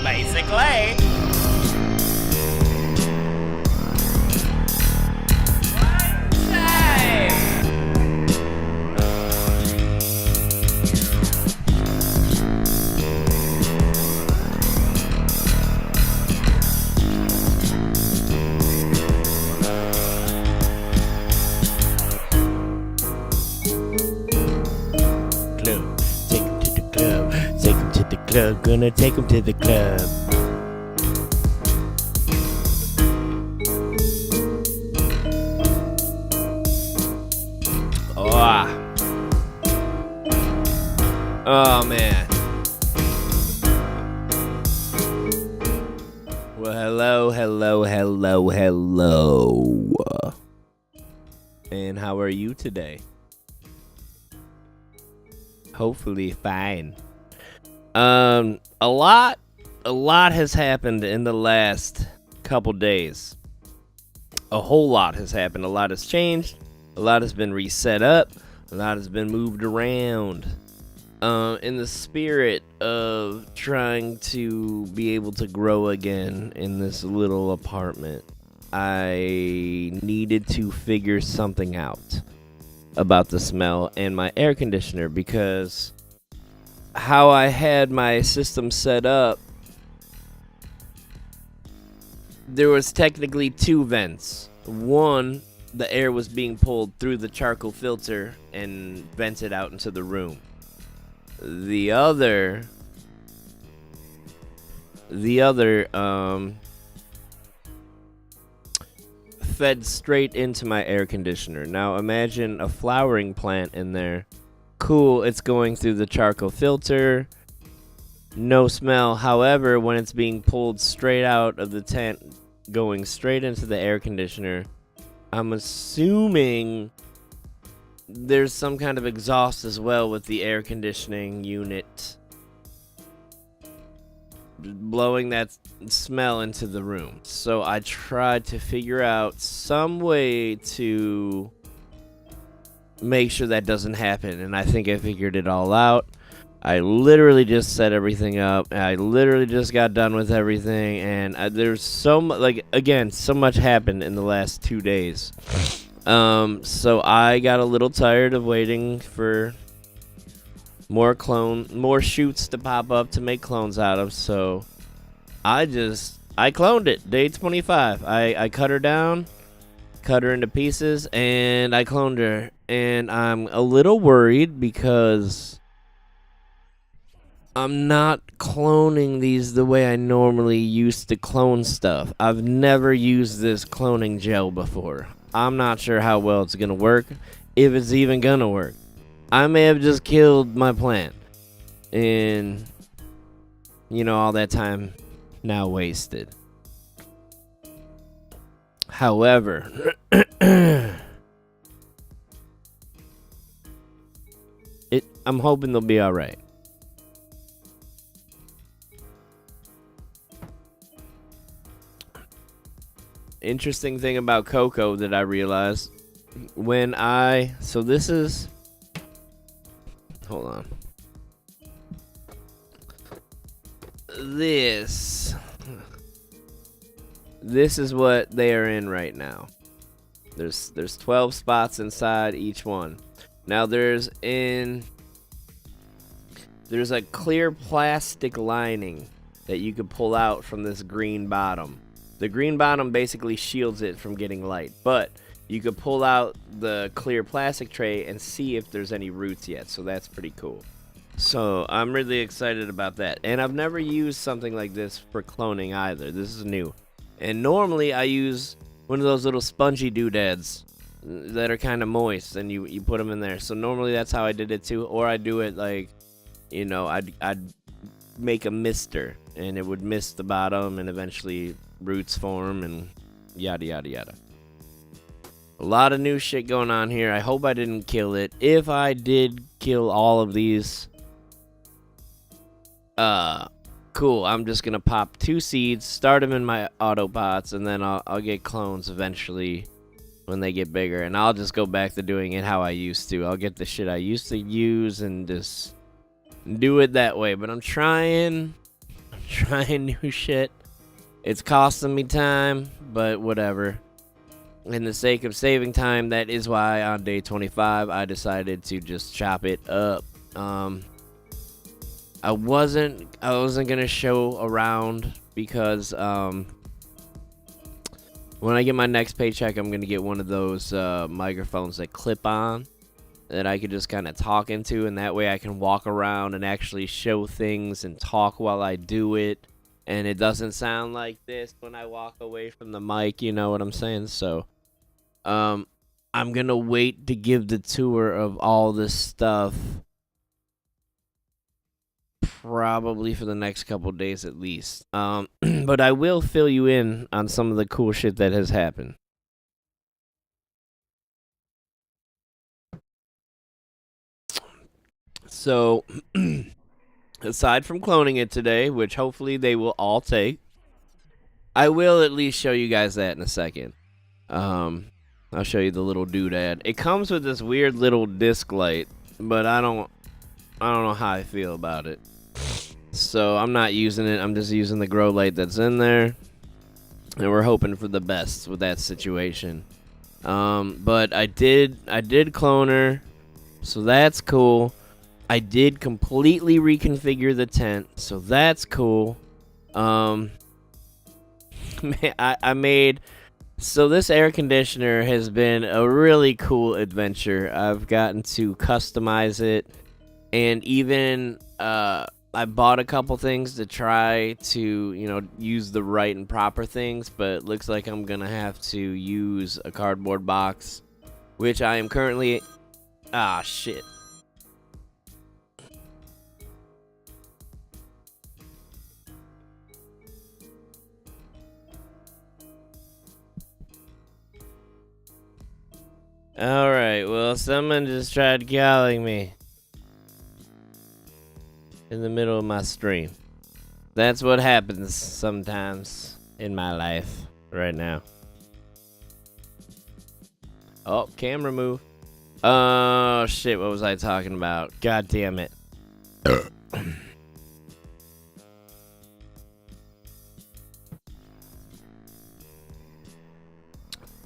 Basically. Club, gonna take him to the club. Oh man. Well, hello. And how are you today? Hopefully fine. A lot has happened in the last couple days. A whole lot has happened. A lot has changed. A lot has been reset up. A lot has been moved around. In the spirit of trying to be able to grow again in this little apartment, I needed to figure something out about the smell and my air conditioner, because how I had my system set up, there was technically two vents. One, the air was being pulled through the charcoal filter and vented out into the room. The other fed straight into my air conditioner. Now imagine a flowering plant in there. Cool, it's going through the charcoal filter, no smell. However, when it's being pulled straight out of the tent, going straight into the air conditioner, I'm assuming there's some kind of exhaust as well with the air conditioning unit blowing that smell into the room. So I tried to figure out some way to make sure that doesn't happen, and I think I figured it all out. I literally just set everything up. I literally just got done with everything, and there's so much, so much happened in the last 2 days. So I got a little tired of waiting for more shoots to pop up to make clones out of. So I cloned it. Day 25. I cut her down, cut her into pieces, and I cloned her. And I'm a little worried because I'm not cloning these the way I normally used to clone stuff. I've never used this cloning gel before. I'm not sure how well it's gonna work, if it's even gonna work. I may have just killed my plant, and all that time now wasted. However, I'm hoping they'll be all right. Interesting thing about Coco that I realized hold on. This is what they are in right now. There's 12 spots inside each one. Now there's a clear plastic lining that you could pull out from this green bottom. The green bottom basically shields it from getting light, but you could pull out the clear plastic tray and see if there's any roots yet, so that's pretty cool. So I'm really excited about that, and I've never used something like this for cloning either. This is new, and normally I use one of those little spongy doodads that are kind of moist, and you put them in there. So normally that's how I did it too, or I do it like, I'd make a mister, and it would mist the bottom, and eventually roots form, and yada yada yada. A lot of new shit going on here. I hope I didn't kill it. If I did kill all of these, cool. I'm just gonna pop 2 seeds, start them in my auto pots, and then I'll get clones eventually when they get bigger, and I'll just go back to doing it how I used to. I'll get the shit I used to use and just do it that way. But I'm trying new shit. It's costing me time, but whatever. In the sake of saving time, that is why on day 25 I decided to just chop it up. I wasn't gonna show around because when I get my next paycheck, I'm gonna get one of those microphones that clip on that I could just kind of talk into, and that way I can walk around and actually show things and talk while I do it, and it doesn't sound like this when I walk away from the mic. You know what I'm saying? So, I'm gonna wait to give the tour of all this stuff. Probably for the next couple days at least. But I will fill you in on some of the cool shit that has happened. So, aside from cloning it today, which hopefully they will all take, I will at least show you guys that in a second. I'll show you the little doodad. It comes with this weird little disc light, but I don't know how I feel about it. So I'm not using it. I'm just using the grow light that's in there, and we're hoping for the best with that situation. But I did clone her, so that's cool. I did completely reconfigure the tent, so that's cool. Man, I made. So this air conditioner has been a really cool adventure. I've gotten to customize it, and even I bought a couple things to try to, use the right and proper things, but it looks like I'm gonna have to use a cardboard box, which I am currently. Ah, shit. Alright, well, someone just tried calling me in the middle of my stream. That's what happens sometimes in my life right now. Oh, camera move. Oh, shit, what was I talking about? God damn it.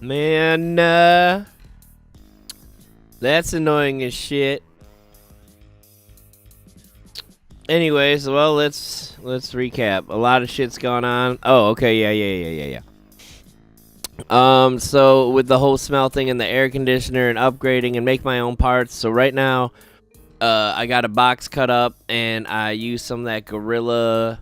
Man, that's annoying as shit. Anyways, well, let's recap. A lot of shit's gone on. Oh, okay, yeah. So with the whole smell thing and the air conditioner and upgrading and make my own parts. So right now, I got a box cut up and I use some of that Gorilla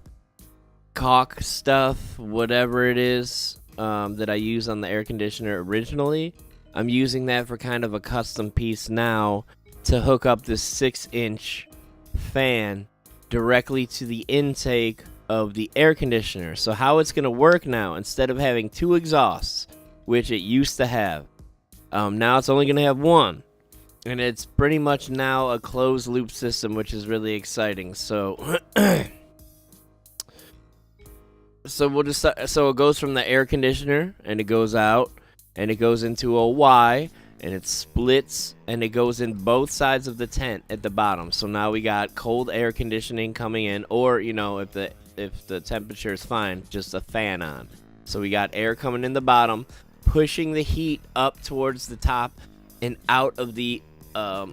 caulk stuff, whatever it is, that I use on the air conditioner originally. I'm using that for kind of a custom piece now to hook up this 6-inch fan directly to the intake of the air conditioner. So how it's going to work now, instead of having 2 exhausts, which it used to have, now it's only going to have 1. And it's pretty much now a closed loop system, which is really exciting. So so it goes from the air conditioner and it goes out and it goes into a Y and it splits and it goes in both sides of the tent at the bottom. So now we got cold air conditioning coming in, or if the temperature is fine, just a fan on. So we got air coming in the bottom, pushing the heat up towards the top and out of the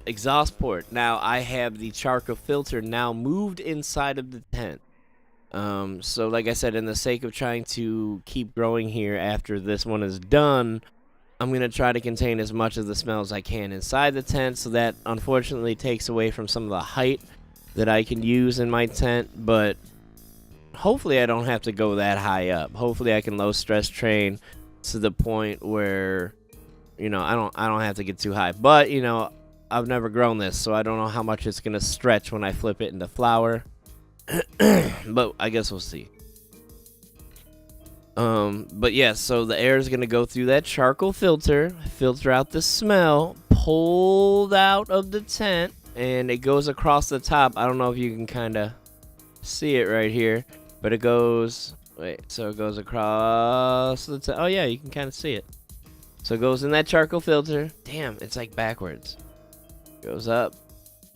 exhaust port. Now I have the charcoal filter now moved inside of the tent. So like I said, in the sake of trying to keep growing here after this one is done, I'm going to try to contain as much of the smell as I can inside the tent, so that unfortunately takes away from some of the height that I can use in my tent, but hopefully I don't have to go that high up. Hopefully I can low stress train to the point where, I don't have to get too high. But, I've never grown this, so I don't know how much it's going to stretch when I flip it into flower. But I guess we'll see. But yeah, so the air is going to go through that charcoal filter out the smell, pulled out of the tent, and it goes across the top. I don't know if you can kind of see it right here, but it goes, so it goes across the top. Oh yeah, you can kind of see it. So it goes in that charcoal filter. Damn, it's like backwards. Goes up,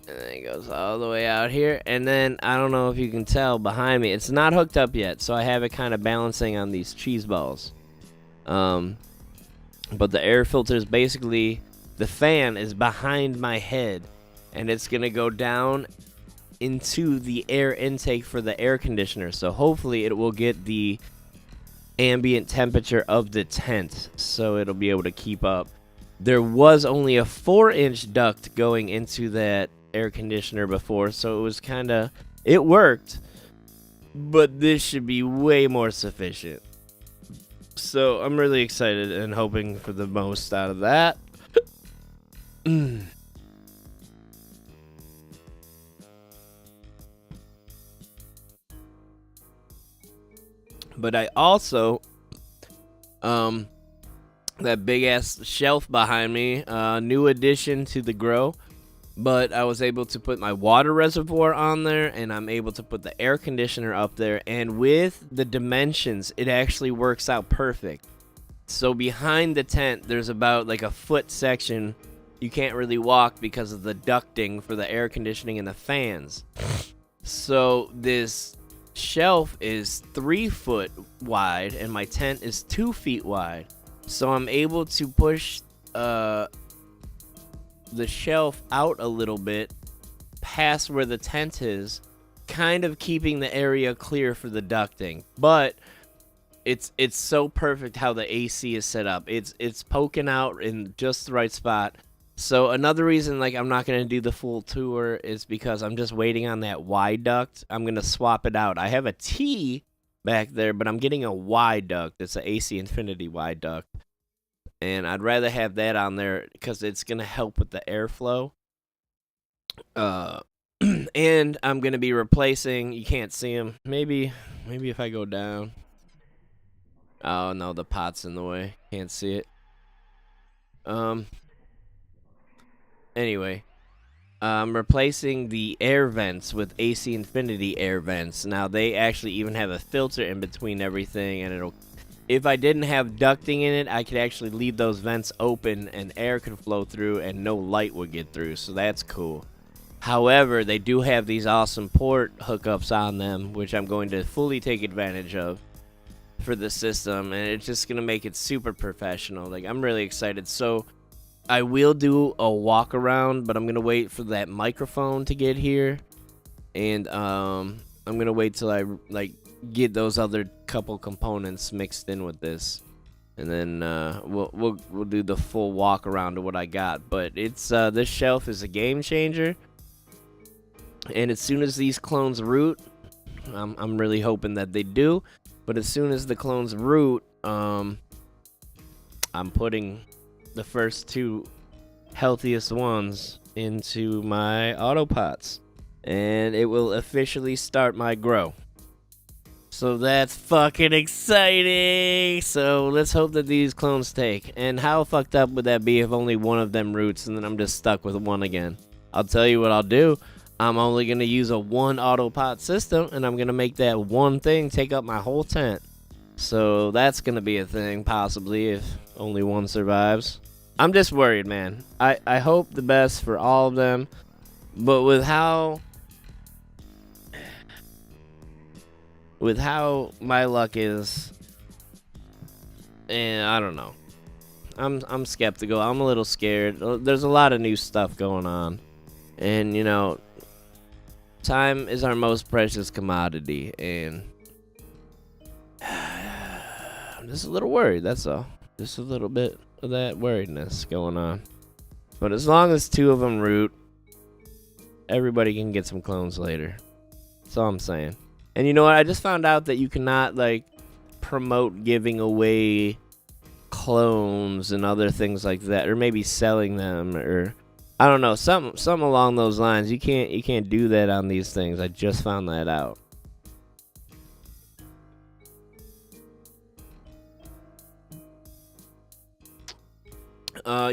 and then it goes all the way out here. And then, I don't know if you can tell behind me, it's not hooked up yet, so I have it kind of balancing on these cheese balls. But the air filter is basically, the fan is behind my head, and it's going to go down into the air intake for the air conditioner. So hopefully it will get the ambient temperature of the tent, so it'll be able to keep up. There was only a 4-inch duct going into that air conditioner before, so it was kind of, it worked, but this should be way more sufficient. So I'm really excited and hoping for the most out of that. But I also, that big ass shelf behind me, new addition to the grow. But I was able to put my water reservoir on there, and I'm able to put the air conditioner up there. And with the dimensions, it actually works out perfect. So behind the tent, there's about like a foot section you can't really walk because of the ducting for the air conditioning and the fans. So this shelf is 3 foot wide, and my tent is 2 feet wide. So I'm able to push the shelf out a little bit past where the tent is, kind of keeping the area clear for the ducting. But it's so perfect how the AC is set up. It's poking out in just the right spot. So another reason like I'm not going to do the full tour is because I'm just waiting on that Y duct. I'm going to swap it out. I have a T back there, but I'm getting a Y duct. It's an AC Infinity Y duct. And I'd rather have that on there because it's going to help with the airflow. And I'm going to be replacing, you can't see them. Maybe if I go down. Oh, no, the pot's in the way. Can't see it. Anyway, I'm replacing the air vents with AC Infinity air vents. Now, they actually even have a filter in between everything, and it'll, if I didn't have ducting in it, I could actually leave those vents open and air could flow through and no light would get through, so that's cool. However, they do have these awesome port hookups on them, which I'm going to fully take advantage of for the system, and it's just going to make it super professional. Like, I'm really excited. So I will do a walk around, but I'm going to wait for that microphone to get here, and I'm going to wait till I get those other couple components mixed in with this, and then we'll do the full walk around of what I got. But it's this shelf is a game changer, and as soon as these clones root, I'm really hoping that they do. But as soon as the clones root, I'm putting the first 2 healthiest ones into my autopots, and it will officially start my grow. So that's fucking exciting. So let's hope that these clones take. And how fucked up would that be if only one of them roots and then I'm just stuck with one again? I'll tell you what I'll do. I'm only going to use a 1 autopot system, and I'm going to make that one thing take up my whole tent. So that's going to be a thing, possibly, if only one survives. I'm just worried, man. I hope the best for all of them. But with how my luck is, and I don't know. I'm skeptical. I'm a little scared. There's a lot of new stuff going on. And, you know, time is our most precious commodity, and I'm just a little worried, that's all. Just a little bit of that worriedness going on. But as long as 2 of them root, everybody can get some clones later. That's all I'm saying. And you know what? I just found out that you cannot, promote giving away clones and other things like that, or maybe selling them, or I don't know, something along those lines. You can't do that on these things. I just found that out.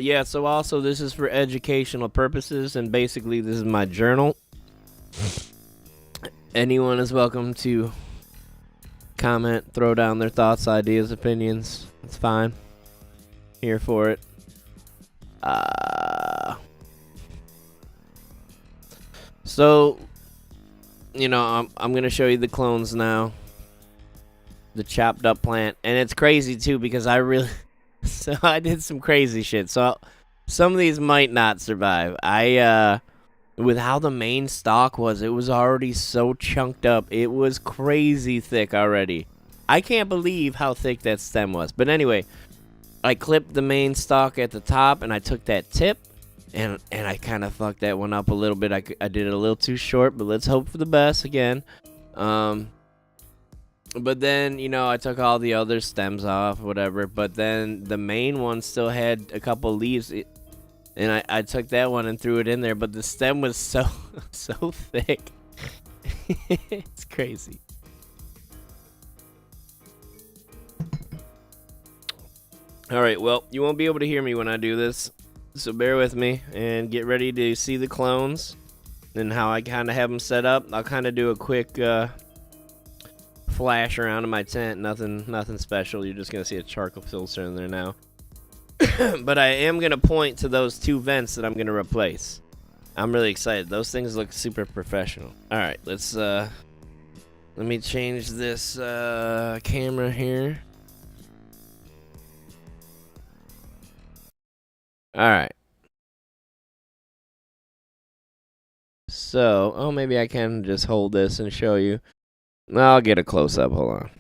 Yeah, so also this is for educational purposes, and basically this is my journal. Anyone is welcome to comment, throw down their thoughts, ideas, opinions. It's fine. here for it. So, you know, I'm gonna show you the clones now. The chopped up plant, and it's crazy too because I did some crazy shit. So some of these might not survive. With how the main stalk was, it was already so chunked up. It was crazy thick already. I can't believe how thick that stem was. But anyway, I clipped the main stalk at the top, and I took that tip, and I kind of fucked that one up a little bit. I did it a little too short, but let's hope for the best again. But then, you know, I took all the other stems off, whatever. But then the main one still had a couple leaves. And I took that one and threw it in there. But the stem was so thick. It's crazy. Alright, well, you won't be able to hear me when I do this. So bear with me and get ready to see the clones. And how I kind of have them set up. I'll kind of do a quick... flash around in my tent. Nothing special. You're just gonna see a charcoal filter in there now. But I am gonna point to those two vents that I'm gonna replace. I'm really excited. Those things look super professional. Alright, let's let me change this camera here. Alright. So, oh, maybe I can just hold this and show you. I'll get a close-up. Hold on.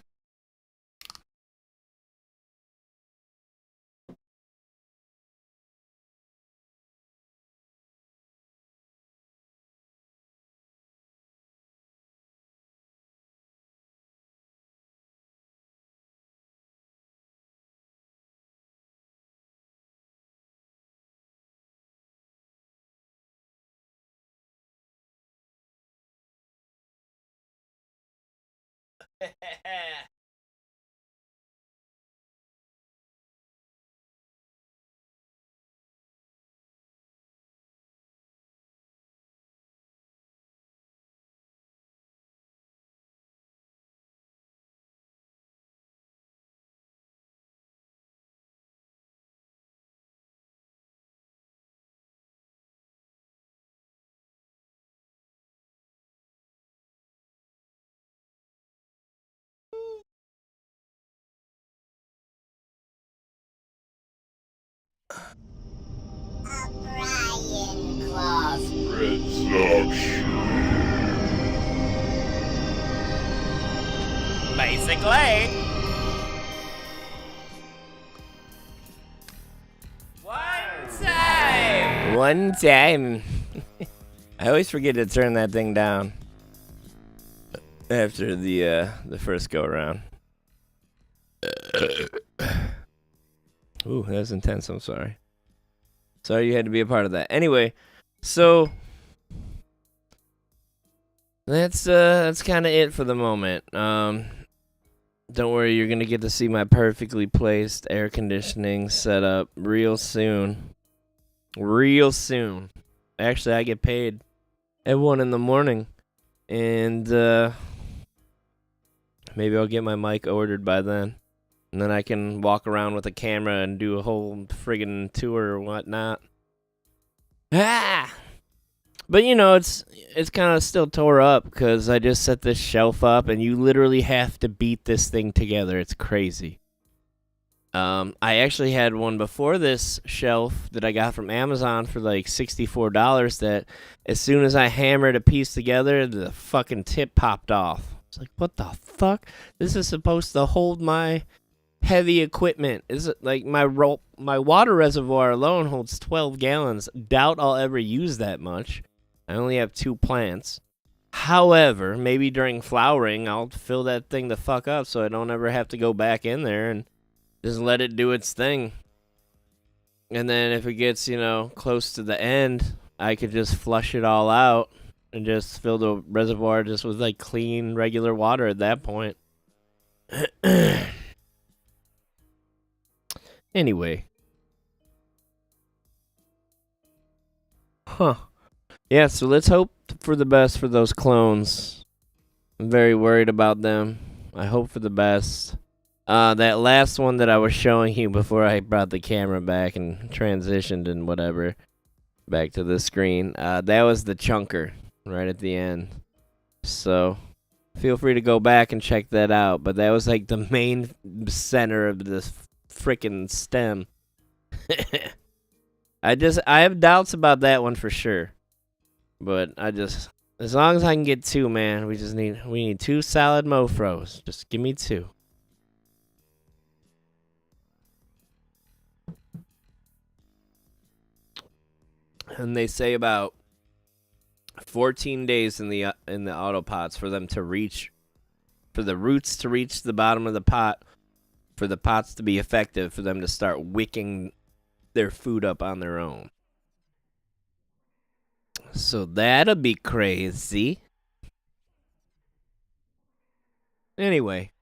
Basically. One time. I always forget to turn that thing down after the first go around. Ooh, that was intense. I'm sorry. Sorry you had to be a part of that. Anyway, so that's kind of it for the moment. Don't worry, you're gonna get to see my perfectly placed air conditioning setup real soon. Real soon. Actually, I get paid at 1 in the morning, and maybe I'll get my mic ordered by then, and then I can walk around with a camera and do a whole friggin' tour or whatnot. But you know, it's kind of still tore up because I just set this shelf up, and you literally have to beat this thing together. It's crazy. I actually had one before this shelf that I got from Amazon for like $64 that as soon as I hammered a piece together, the fucking tip popped off. It's like, what the fuck? This is supposed to hold my heavy equipment. Is it like my water reservoir alone holds 12 gallons. Doubt I'll ever use that much. I only have 2 plants. However, maybe during flowering, I'll fill that thing the fuck up so I don't ever have to go back in there and just let it do its thing. And then if it gets, you know, close to the end, I could just flush it all out and just fill the reservoir just with like clean, regular water at that point. Anyway. Huh. Yeah, so let's hope for the best for those clones. I'm very worried about them. I hope for the best. That last one that I was showing you before I brought the camera back and transitioned and whatever back to the screen, that was the chunker right at the end. So feel free to go back and check that out. But that was like the main center of this freaking stem. I have doubts about that one for sure. But as long as I can get 2, man, we need 2 solid mofros. Just give me 2. And they say about 14 days in the autopots for them to reach, for the roots to reach the bottom of the pot, for the pots to be effective, for them to start wicking their food up on their own. So that'll be crazy. Anyway,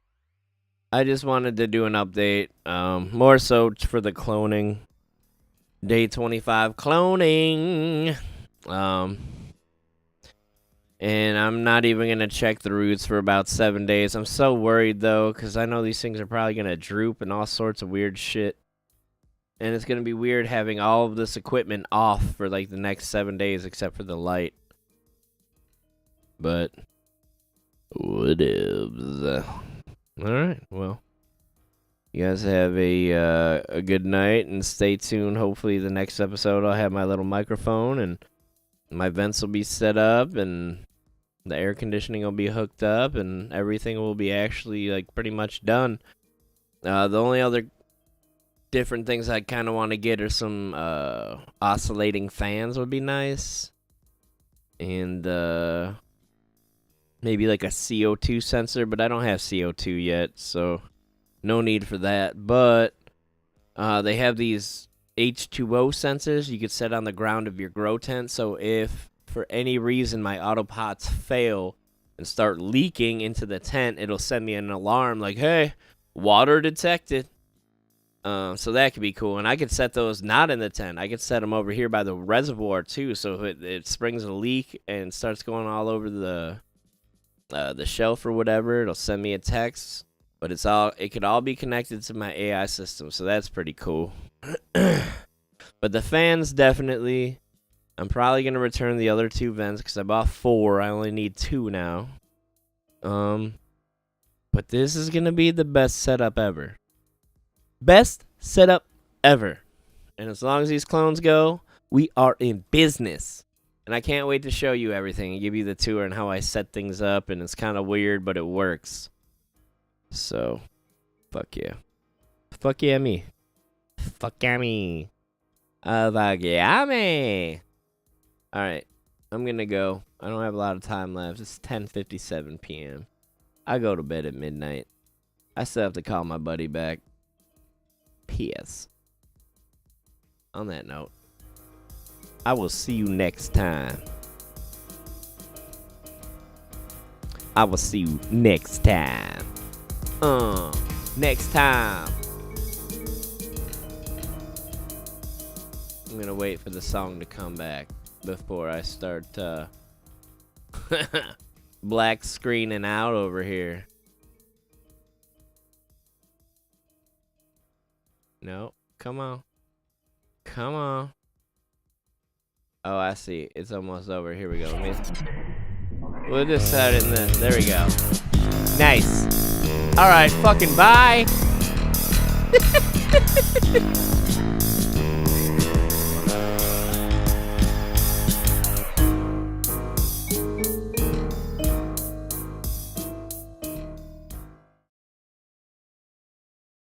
I just wanted to do an update, more so for the cloning. Day 25 cloning. And I'm not even going to check the roots for about 7 days. I'm so worried, though, because I know these things are probably going to droop and all sorts of weird shit. And it's going to be weird having all of this equipment off for, like, the next 7 days, except for the light. But, whatevs. Alright, well. You guys have a good night, and stay tuned. Hopefully the next episode I'll have my little microphone, and my vents will be set up, and the air conditioning will be hooked up, and everything will be actually, like, pretty much done. The only other different things I kind of want to get are some oscillating fans would be nice. And maybe like a CO2 sensor, but I don't have CO2 yet, so no need for that. But they have these H2O sensors you could set on the ground of your grow tent, so if for any reason my autopots fail and start leaking into the tent, it'll send me an alarm like, hey, water detected. So that could be cool. And I could set those not in the tent. I could set them over here by the reservoir too, so if it springs a leak and starts going all over the shelf or whatever, it'll send me a text. But it could all be connected to my AI system, so that's pretty cool. But the fans, definitely. I'm probably going to return the other 2 vents because I bought 4. I only need 2 now. But this is going to be the best setup ever. Best setup ever. And as long as these clones go, we are in business. And I can't wait to show you everything and give you the tour and how I set things up. And it's kind of weird, but it works. So, fuck yeah. Fuck yeah me. Fuck yeah me. Fuck yeah me. Alright, I'm gonna go. I don't have a lot of time left. It's 10:57 p.m. I go to bed at midnight. I still have to call my buddy back. P.S. On that note, I will see you next time. I will see you next time. Next time. I'm gonna wait for the song to come back before I start black screening out over here. No, come on. Come on. Oh, I see. It's almost over. Here we go. We'll just start it in this. There we go. Nice. Alright, fucking bye.